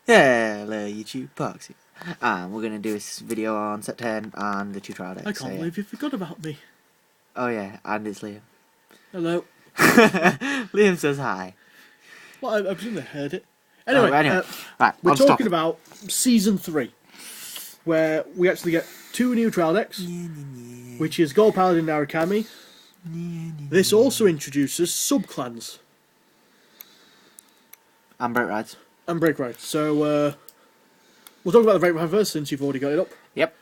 Hello YouTube, Parksy. And we're going to do this video on set 10 and the 2 trial decks. I can't believe you forgot about me. Oh yeah, and it's Liam. Hello. Liam says hi. Well, I presume they heard it. Anyway, right, we're talking about Season 3, where we actually get 2 new trial decks, which is Gold Paladin Narukami. This also introduces sub-clans. And Break Rides. And Break Ride. So, we'll talk about the Break Ride first, since you've already got it up. Yep.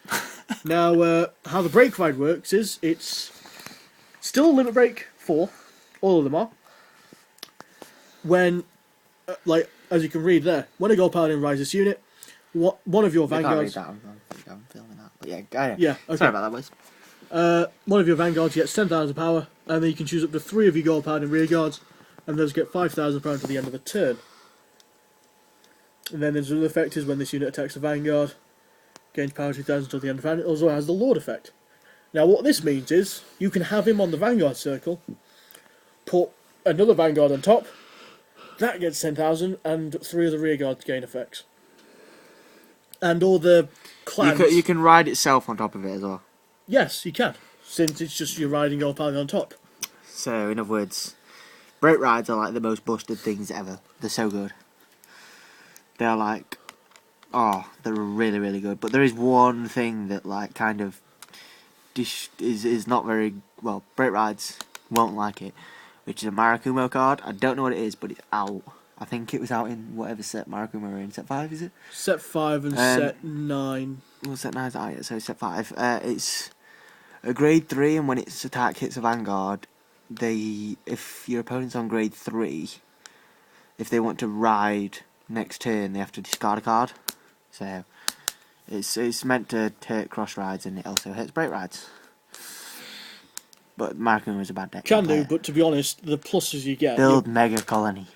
Now, how the Break Ride works is, it's still a limit break 4, all of them are. When, like, as you can read there, when a Gold Paladin rises unit, one of your Vanguards... I can't read that, I'm filming that. But yeah, yeah, okay. Sorry about that, boys. One of your Vanguards gets 10,000 power, and then you can choose up to 3 of your Gold Paladin rear guards, and those get 5,000 power to the end of the turn. And then there's another effect is when this unit attacks a Vanguard, gains power 2,000 until the end of turn. It also has the Lord effect. Now what this means is, you can have him on the Vanguard circle, put another Vanguard on top, that gets 10,000, and 3 of the rear guards gain effects. And all the clans... You can ride itself on top of it as well. Yes, you can, since it's just you're riding Gold Paladin on top. So, in other words, Break Rides are like the most busted things ever. They're so good. They're like, oh, they're really, really good. But there is one thing that, like, kind of is not very well. Break Rides won't like it, which is a Marakumo card. I don't know what it is, but it's out. I think it was out in whatever set Marakumo are in. Set 5, is it? Set 5 and set 9. Well, set 9 is out yet, so set 5. It's a grade 3, and when its attack hits a Vanguard, if your opponent's on grade 3, if they want to ride next turn, they have to discard a card. So it's meant to hurt cross rides, and it also hits break rides. But Marakumo is a bad deck. Can do, but to be honest, the pluses you get... Build Mega Colony.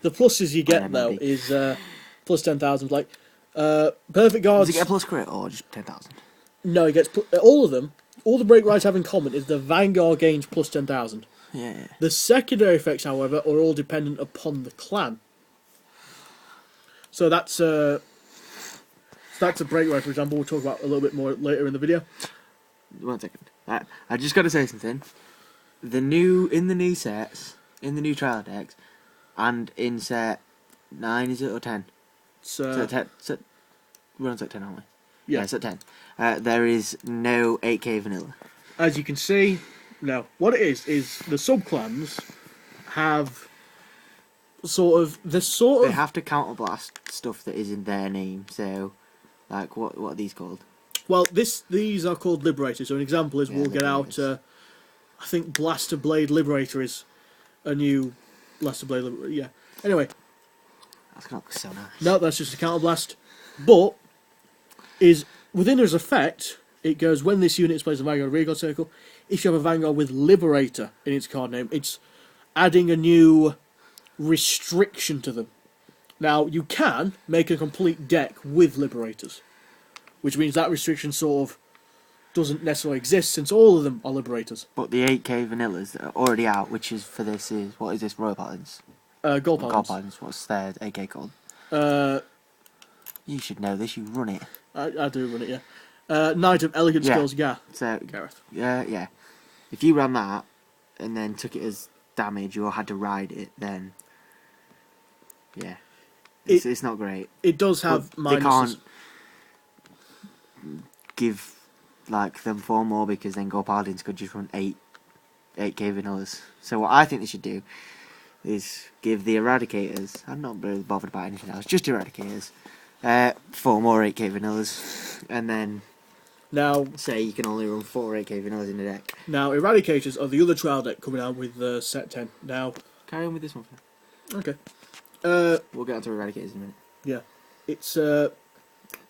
The pluses you get, though, is plus 10,000. Like, Perfect Guards... Does it get a plus crit, or just 10,000? No, it gets... all of them, all the break rides have in common is the Vanguard gains plus 10,000. Yeah. The secondary effects, however, are all dependent upon the clan. So that's a break ride, for example, we'll talk about a little bit more later in the video. 1 second. I just got to say something. In the new sets, in the new trial decks, and in set 9, is it, or 10? We're on set 10, aren't we? Yeah, set 10. There is no 8k vanilla. As you can see, no. What it is the sub-clans have they have to counterblast stuff that is in their name, so, like, what are these called? Well, these are called Liberators, so an example is we'll get out, I think Blaster Blade Liberator is a new Blaster Blade Liberator, yeah. Anyway. That's going to look so nice. No, that's just a counterblast, but, within his effect, it goes, when this unit is placed in the Vanguard Rearguard Circle, if you have a Vanguard with Liberator in its card name, it's adding a new restriction to them. Now, you can make a complete deck with Liberators, which means that restriction sort of doesn't necessarily exist since all of them are Liberators. But the 8k vanillas that are already out, which is for this is, what is this, Royal Paladins? Gold Paladins. Gold Paladins, what's their 8k called? You should know this, you run it. I do run it, yeah. Knight of Elegant Skills, Gareth. Yeah. If you ran that, and then took it as damage, or had to ride it, then... Yeah. It's not great. It does have minuses. They can't give like them 4 more, because then Gold Paladins could just run 8k vanillas. So what I think they should do is give the Eradicators, I'm not really bothered about anything else, just Eradicators, 4 more 8k vanillas, and then say you can only run 4 8k vanillas in a deck. Now, Eradicators are the other trial deck coming out with set 10. Now, carry on with this one. Okay. We'll get on to Eradicators in a minute. Yeah. It's, so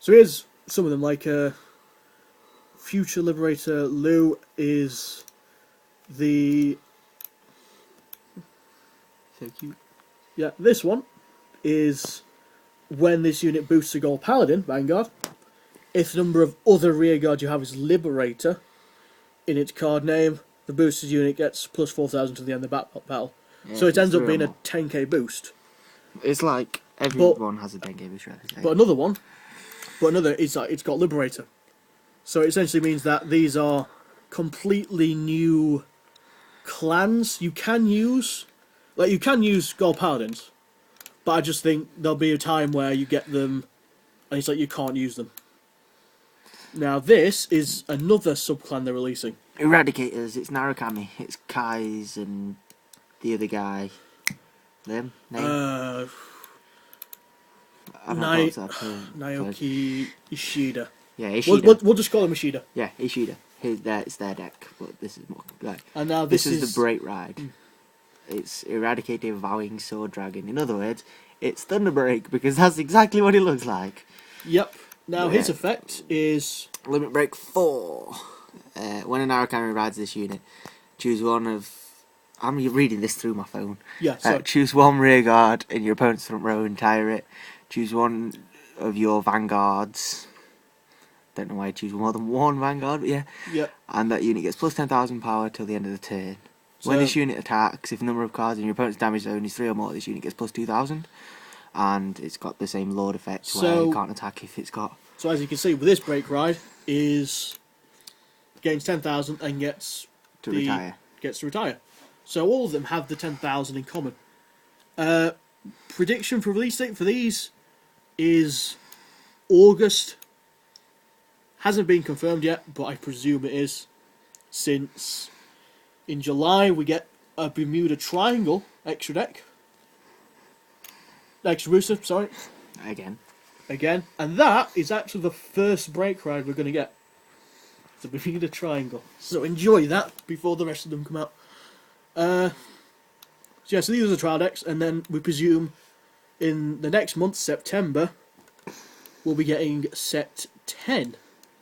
here's some of them, like, Future Liberator Lou is the... So cute. Yeah, this one is when this unit boosts a Gold Paladin, Vanguard, if the number of other rearguard you have is Liberator in its card name, the boosted unit gets plus 4,000 to the end of the battle. Yeah, so it ends up being a 10k boost. It's like Everyone has a 10k booster. But another is that it's got Liberator. So it essentially means that these are completely new clans. You can use Gold Paladins, but I just think there'll be a time where you get them and it's like you can't use them. Now this is another sub-clan they're releasing. Eradicators, it's Narukami, it's Kai's and the other guy. Them? Name? Naoki Ishida. Yeah, Ishida. We'll just call him Ishida. Yeah, Ishida. It's their deck, but this is more like. And now this is the Break Ride. It's Eradicator Vowing Sword Dragon. In other words, it's Thunderbreak because that's exactly what it looks like. Yep. Now his effect is Limit Break 4. When an Narukami rides this unit, choose one of. I'm reading this through my phone. Yeah. So choose one rear guard in your opponent's front row and tire it. Choose one of your vanguards. Don't know why I choose more than one vanguard, but yeah. Yep. And that unit gets plus 10,000 power till the end of the turn. So, when this unit attacks, if the number of cards in your opponent's damage zone is 3 or more, this unit gets plus 2,000. And it's got the same Lord effect where it can't attack if it's got. So as you can see, with this Break Ride, is gains 10,000 and gets to retire. So all of them have the 10,000 in common. Prediction for release date for these is August. Hasn't been confirmed yet, but I presume it is, since in July we get a Bermuda Triangle extra booster, sorry. Again, and that is actually the first Break Ride we're going to get. The Bermuda Triangle. So enjoy that before the rest of them come out. So these are the trial decks, and then we presume in the next month, September, we'll be getting set 10.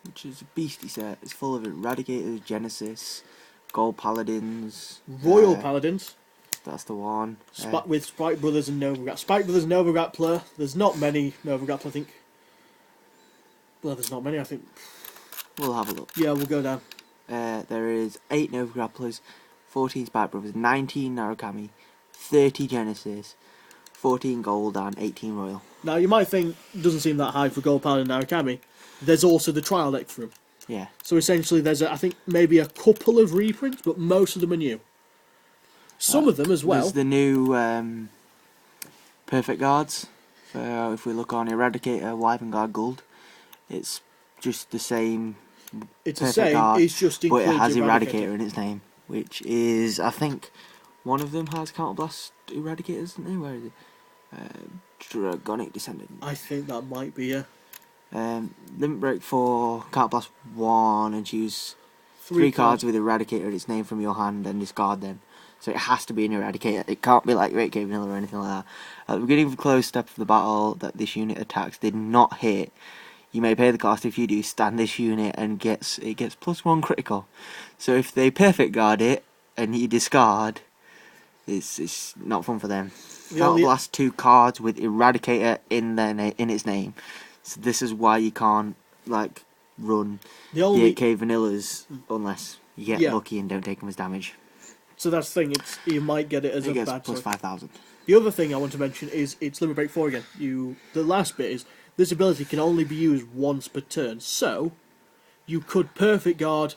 Which is a beastie set. It's full of Eradicators, Genesis, Gold Paladins, Royal Paladins. That's the one. With Spike Brothers and Nova Grappler. Spike Brothers, Nova Grappler. There's not many Nova Grappler, I think. Well, there's not many, I think. We'll have a look. Yeah, we'll go down. There is 8 Nova Grapplers, 14 Spike Brothers, 19 Narukami, 30 Genesis, 14 Gold and 18 Royal. Now, you might think it doesn't seem that high for Gold Paladin and Narukami. There's also the trial deck for him. Yeah. So essentially there's, I think, maybe a couple of reprints, but most of them are new. Some of them as well. There's the new Perfect Guards. If we look on Eradicator, Wyvern Guard Gold, it's just the same. It's the same, guard, it's just but it has Eradicator in its name, which is, I think, one of them has Counterblast Eradicators, isn't they? Where is it? Dragonic Descendant. I think that might be a... Limit Break 4, Counterblast 1, and choose 3 cards with Eradicator in its name from your hand and discard them. So it has to be an Eradicator. It can't be like 8k vanilla or anything like that. At the beginning of the close step of the battle that this unit attacks did not hit, you may pay the cost. If you do, stand this unit and it gets +1 critical. So if they perfect guard it and you discard, it's not fun for them. Counterblast 2 cards with Eradicator in its name. So this is why you can't run the 8k vanillas unless you get lucky and don't take them as damage. So that's the thing. You might get it as a bad plus 5,000. The other thing I want to mention is it's Limit Break 4 again. The last bit is this ability can only be used once per turn. So you could perfect guard,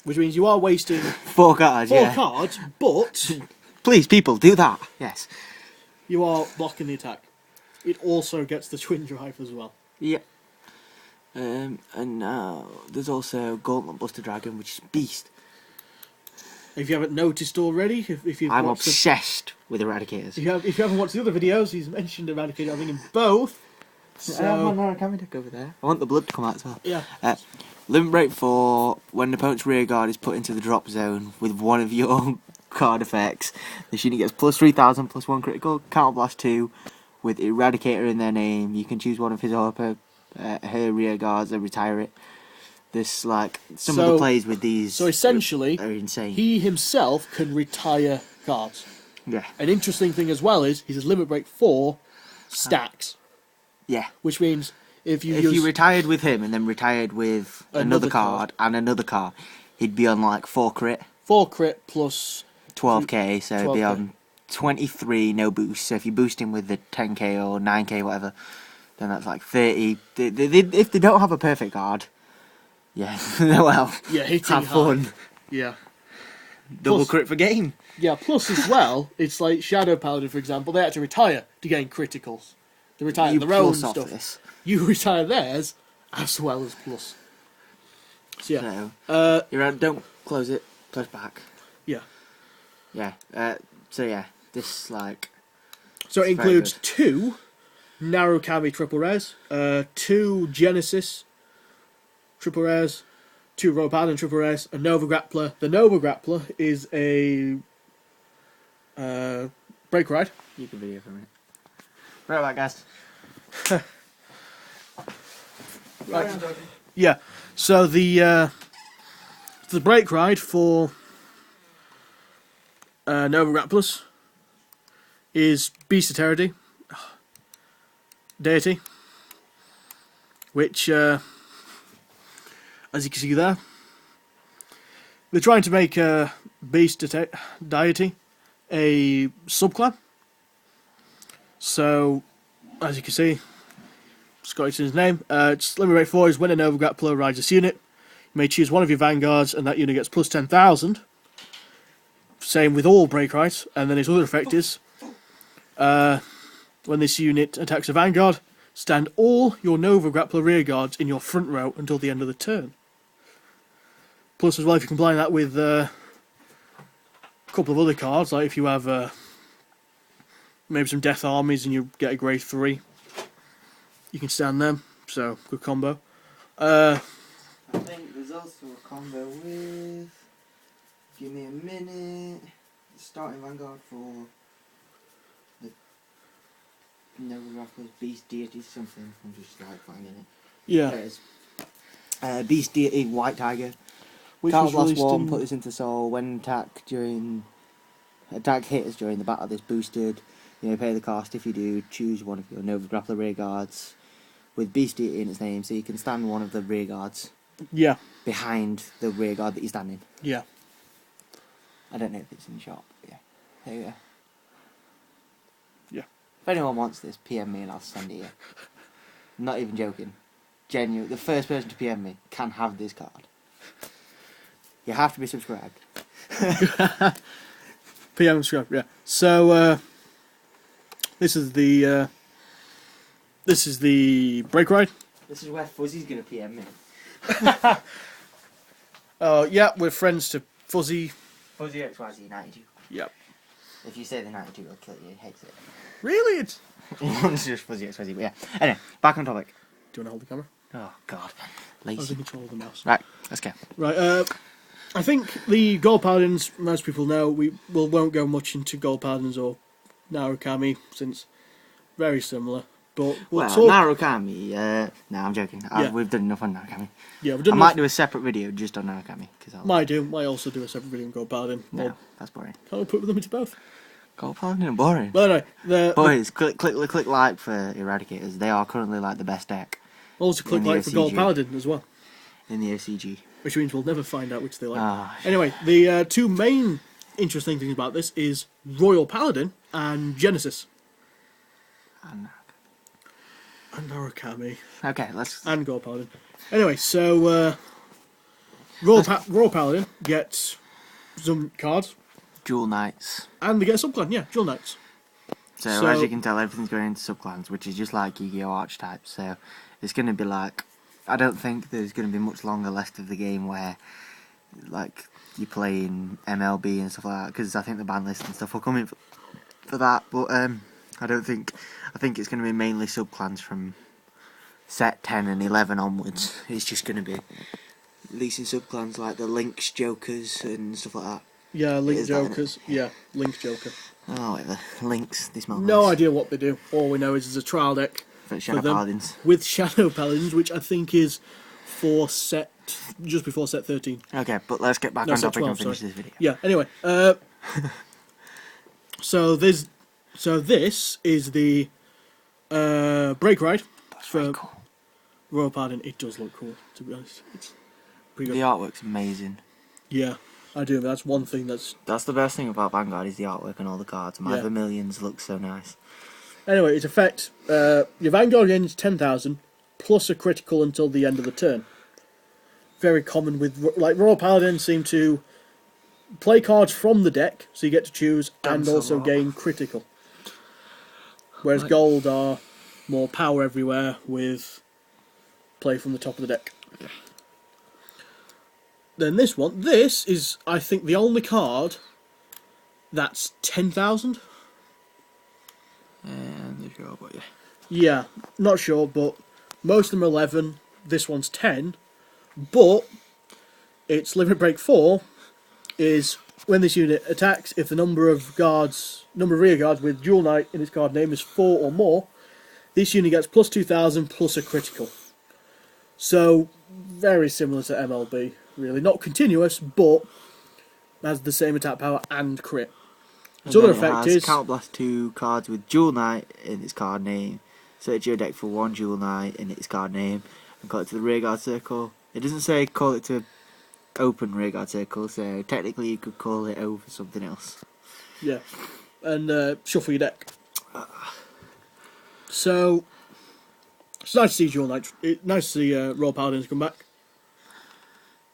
which means you are wasting 4 cards. Four cards, but please, people, do that. Yes, you are blocking the attack. It also gets the Twin Drive as well. Yep. And now there's also Gauntlet Buster Dragon, which is beast. If you haven't noticed already, I'm obsessed with Eradicators. If you haven't watched the other videos, he's mentioned Eradicator, I think, in both. So... I have my Narukami deck over there. I want the blood to come out as well. Yeah. Limit Break 4, when the opponent's rear guard is put into the drop zone with one of your card effects, this unit gets plus 3,000, +1 critical, Counterblast 2, with Eradicator in their name. You can choose one of his or her rear guards and retire it. Some of the plays with these. So essentially, are insane. He himself can retire cards. Yeah. An interesting thing as well is he says Limit Break 4 stacks. Yeah. Which means if you retired with him and then retired with another card and another card, he'd be on 4 crit. 4 crit plus 12k, so 12K. It'd be on 23 no boost. So if you boost him with the 10k or 9k, whatever, then that's like 30. If they don't have a perfect card, yeah, well, Yeah, hitting have fun. high. Yeah. Double Plus- crit for game. Yeah, plus as well, it's like Shadow Paladin, for example, they had to retire to gain criticals. They retire You their own plus off stuff. this. You retire theirs as well as plus. So yeah. So, you're out, don't close it, push back. Yeah. Yeah. So yeah, this like. So it It's very includes good. 2 Narrow Kami triple rares, 2 Genesis triple rares, 2 Royal Paladin triple rares, a Nova Grappler. The Nova Grappler is a break ride. You can video for a minute. Right back, guys. Right. Yeah. So the break ride for Nova Grapplers is Beast of Terror Deity, which, as you can see there, they're trying to make Beast Deity a subclan. So, as you can see, it's got it in his name. Its limit rate 4 is when a Nova Grappler rides this unit, you may choose one of your vanguards, and that unit gets plus 10,000. Same with all break rides, and then its other effect is when this unit attacks a vanguard, stand all your Nova Grappler rear guards in your front row until the end of the turn. Plus, as well, if you combine that with a couple of other cards, like if you have maybe some Death Armies and you get a grade 3, you can stand them. So, good combo. I think there's also a combo with. Give me a minute. Starting Vanguard for the Nova Grappler's Beast Deity something. I'm just like finding it. Yeah. There it is. Beast Deity White Tiger. Which Can't was last released one, in... put this into soul. When attack hits during the battle, this boosted. You know, pay the cost. If you do, choose one of your Nova Grappler rear guards with Beast Deity in its name, so you can stand one of the rear guards. Yeah. Behind the rear guard that you're standing. Yeah. I don't know if it's in the shop, but yeah. There you go. Yeah. If anyone wants this, PM me and I'll send it you. I'm not even joking. Genuine. The first person to PM me can have this card. You have to be subscribed. PM subscribe, yeah. So, this is the break ride. This is where Fuzzy's going to PM me. Yeah, we're friends to Fuzzy. Fuzzy XYZ 92. Yep. If you say the 92, he'll kill you. He hates it. Really? It's... It's just Fuzzy XYZ, but yeah. Anyway, back on topic. Do you want to hold the camera? Oh, God. I was Lazy. in control of the mouse. Right, let's go. Right, I think the Gold Paladins, most people know, won't go much into Gold Paladins or Narukami, since very similar. But we'll talk... Narukami, no, I'm joking. Yeah. We've done enough on Narukami. Yeah, we've I done might do a separate video just on Narukami. Might also do a separate video on Gold Paladin. No, Or that's boring. can't we put them into both? Gold Paladin are boring. But anyway, Boys, click like for Eradicators. They are currently like the best deck also click in the like for Gold OCG. Paladin as well. in the OCG. Which means we'll never find out which they like. Ah, Anyway, the two main interesting things about this is Royal Paladin and Genesis. and- And Narukami. Okay, let's. And Gold Paladin. Anyway, so Royal Paladin gets some cards, Jewel Knights. and they get a subclan, yeah, Jewel Knights. So as you can tell, everything's going into subclans, which is just like Yu-Gi-Oh! Archetypes. So it's going to be like, I don't think there's going to be much longer left of the game where, like, you play in MLB and stuff like that, because I think the ban list and stuff will come in for that. But I don't think. I think it's going to be mainly subclans from set 10 and 11 onwards. It's just going to be releasing subclans like the Lynx Jokers and stuff like that. Yeah, Link Is that in it? Jokers. Yeah, Link Joker. Oh, whatever. Lynx. They smell No nice. idea what they do. All we know is there's a trial deck For Shadow them. Paladins. with Shadow Paladins, which I think is for just before set 13. Okay, but let's get back No, on set topic 12, and finish sorry. this video. Yeah. Anyway, so this is the break ride That's for very cool. Royal Paladin. It does look cool, to be honest. It's pretty The good. artwork's amazing. Yeah. I do. That's one thing that's... That's the best thing about Vanguard is the artwork and all the cards. My Vermilions look so nice. Anyway, its effect, your Vanguard gains 10,000 plus a critical until the end of the turn. Very common with... Like, Royal Paladins seem to play cards from the deck, so you get to choose, and also gain critical. Whereas Gold are more power everywhere with play from the top of the deck. Yeah. Then this one, this is, I think, the only card that's 10,000. And if you're about Yeah, not sure, but most of them are 11. This one's 10. But its Limit Break 4 is when this unit attacks, if the number of rear guards with Dual Knight in its card name is 4 or more, this unit gets plus 2,000 plus a critical. So, very similar to MLB, really. Not continuous, but has the same attack power and crit. Its other effect is... Counterblast 2 cards with Dual Knight in its card name. Search your deck for 1 Dual Knight in its card name and call it to the rearguard circle. It doesn't say call it to open rearguard circle, so technically you could call it over something else. Yeah. And shuffle your deck. So, it's nice to see Dual Knight. Nice to see Royal Paladins come back.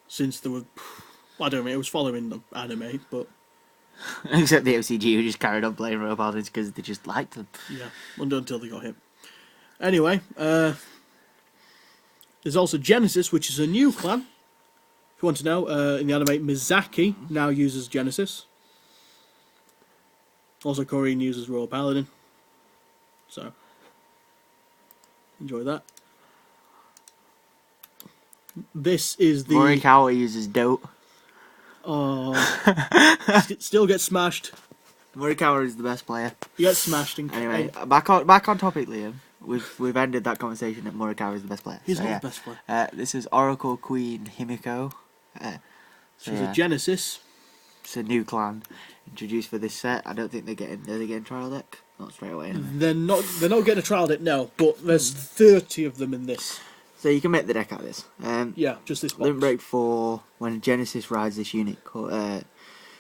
Since there were... I don't know, it was following the anime, but... Except the OCG who just carried on playing Royal Paladins because they just liked them. Yeah, until they got hit. Anyway, there's also Genesis, which is a new clan. If you want to know, in the anime, Mizaki now uses Genesis. Also, Corrine uses Royal Paladin. So, enjoy that. This is the... Morikawa uses Dote. Oh, still gets smashed. Morikawa is the best player. He gets smashed. Anyway, back on topic, Liam. We've ended that conversation that Morikawa is the best player. He's not the best player. This is Oracle Queen Himiko. She's a Genesis. It's a new clan introduced for this set. I don't think they're getting trial deck. Not straight away. Anyway. They're not getting a trial deck now, but there's 30 of them in this. So you can make the deck out of this. Yeah, just this box. Limit Break 4, when Genesis rides this unit,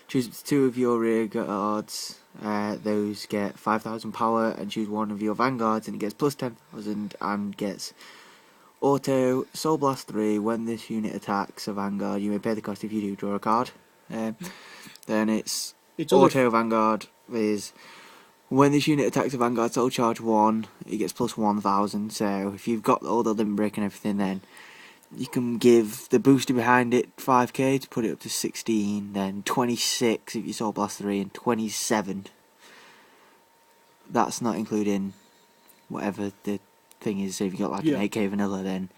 choose 2 of your rear guards, those get 5,000 power, and choose 1 of your vanguards, and it gets plus 10,000, and gets auto Soul Blast 3. When this unit attacks a vanguard, you may pay the cost if you do draw a card. Then it's auto vanguard is... When this unit attacks a Vanguard Soul Charge 1, it gets plus 1,000. So if you've got all the Limit Break and everything, then you can give the booster behind it 5k to put it up to 16, then 26 if you Soul Blast 3, and 27. That's not including whatever the thing is. So if you've got like an 8k vanilla, then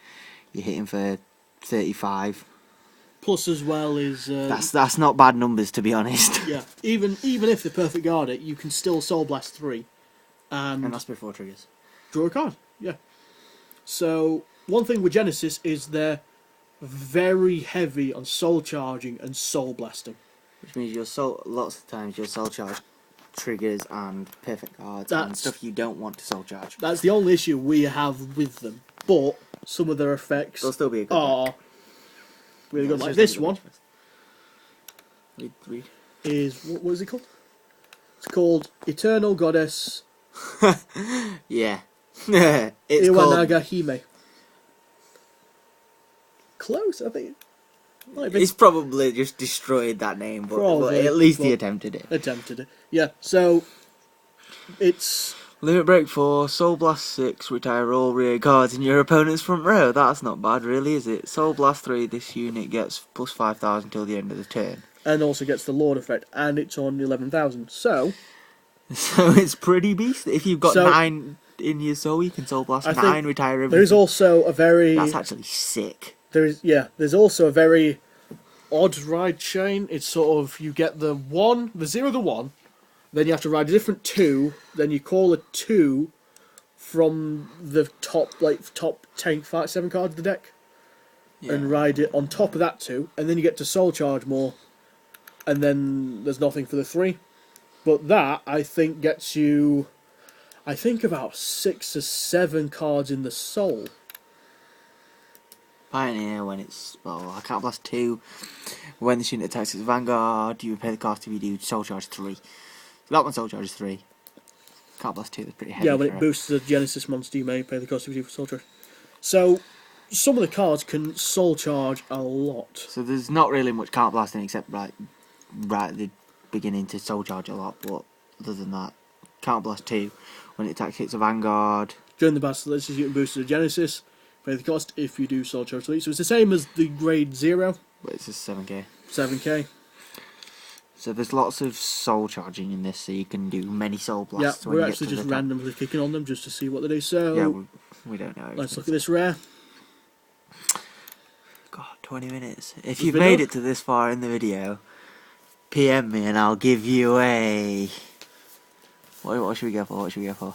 you're hitting for 35. Plus, as well is that's not bad numbers, to be honest. Yeah, even if they perfect guard it, you can still Soul Blast 3, and that's before triggers. Draw a card. Yeah. So one thing with Genesis is they're very heavy on soul charging and soul blasting, which means lots of times your soul charge triggers and perfect cards and stuff you don't want to soul charge. That's the only issue we have with them, but some of their effects they'll still be a good deck. Really good. Like this one read. Is what is it called? It's called Eternal Goddess. Yeah. It's Iwanaga Hime. Close, I think. He's probably just destroyed that name, but at least he attempted it. Yeah, so it's... Limit Break 4, Soul Blast 6, retire all rear guards in your opponent's front row. That's not bad, really, is it? Soul Blast 3, this unit gets plus 5,000 till the end of the turn. And also gets the Lord effect, and it's on 11,000, so it's pretty beast. If you've got 9 in your soul, you can Soul Blast 9, retire everything. There's also a very... That's actually sick. There's also a very odd ride chain. It's sort of, you get the 0, the 1, then you have to ride a different 2, then you call a 2 from the top 10, 5, 7 cards of the deck, and ride it on top of that 2, and then you get to soul charge more, and then there's nothing for the 3. But that, I think, gets you, about 6 or 7 cards in the soul. Pioneer when it's, well, I can't blast 2. When this unit attacks its Vanguard, you repair the cost if you do Soul Charge 3. So that one Soul Charge is 3. Can't blast 2, that's pretty heavy. Yeah, when it boosts the Genesis monster, you may pay the cost of you for Soul Charge. So, some of the cards can Soul Charge a lot. So there's not really much can't blasting except right at the beginning to Soul Charge a lot, but other than that, can't blast 2. When it attacks hits a Vanguard. During the battle, this is you can boost the Genesis, pay the cost if you do Soul Charge 3. So it's the same as the grade 0. But it's just 7k. 7k. So there's lots of soul charging in this, so you can do many soul blasts. Yeah, when we're you actually get to just the top. randomly kicking on them just to see what they do. So Yeah, we don't know. let's look at this rare. God, 20 minutes. If you've made it to this far in the video, PM me and I'll give you a... What should we go for? What should we go for?